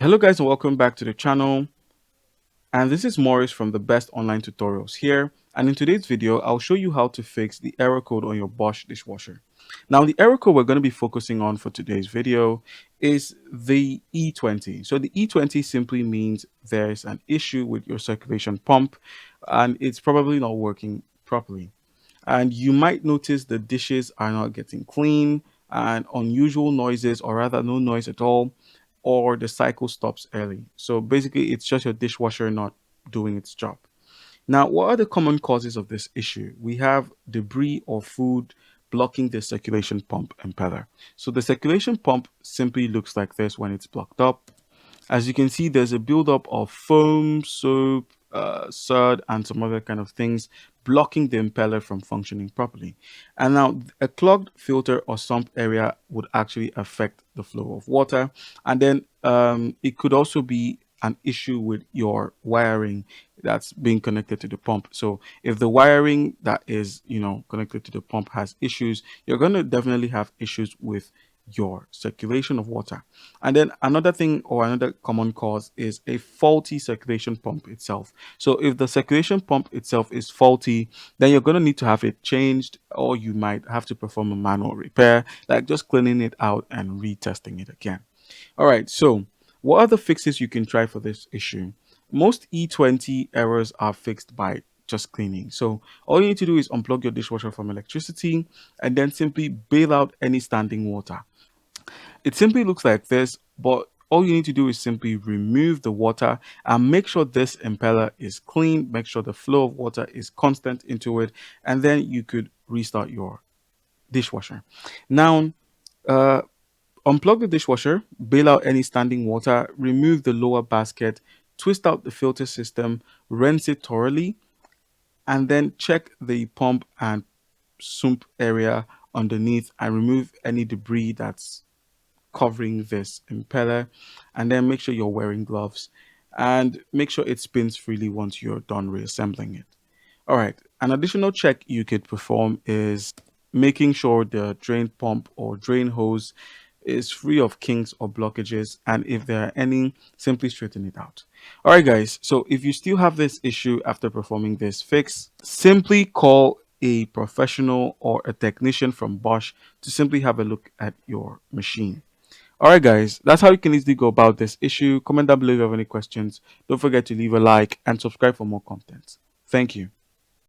Hello guys and welcome back to the channel, and this is Morris from the Best Online Tutorials here, and in today's video I'll show you how to fix the error code on your BOSCH dishwasher. Now the error code we're going to be focusing on for today's video is the E20. So the E20 simply means there's an issue with your circulation pump and it's probably not working properly, and you might notice the dishes are not getting clean and unusual noises, or rather no noise at all, or the cycle stops early. So basically it's just your dishwasher not doing its job. Now, what are the common causes of this issue? We have debris or food blocking the circulation pump impeller. So the circulation pump simply looks like this when it's blocked up. As you can see, there's a buildup of foam, soap, sud, and some other kind of things blocking the impeller from functioning properly. And now, a clogged filter or sump area would actually affect the flow of water. And then it could also be an issue with your wiring that's being connected to the pump. So if the wiring that is, connected to the pump has issues, you're going to definitely have issues with your circulation of water. And then another thing, or another common cause, is a faulty circulation pump itself. So if the circulation pump itself is faulty, then you're going to need to have it changed, or you might have to perform a manual repair, like just cleaning it out and retesting it again. All right, so what are the fixes you can try for this issue? Most E20 errors are fixed by just cleaning. So all you need to do is unplug your dishwasher from electricity and then simply bail out any standing water. It simply looks like this, but all you need to do is simply remove the water and make sure this impeller is clean, make sure the flow of water is constant into it, and then you could restart your dishwasher. Now, uh, unplug the dishwasher, bail out any standing water, remove the lower basket, twist out the filter system, rinse it thoroughly, and then check the pump and sump area underneath and remove any debris that's covering this impeller, and then make sure you're wearing gloves and make sure it spins freely once you're done reassembling it. All right, an additional check you could perform is making sure the drain pump or drain hose is free of kinks or blockages, and if there are any, simply straighten it out. All right guys, so if you still have this issue after performing this fix, simply call a professional or a technician from Bosch to simply have a look at your machine. All right, guys, that's how you can easily go about this issue. Comment down below if you have any questions. Don't forget to leave a like and subscribe for more content. Thank you.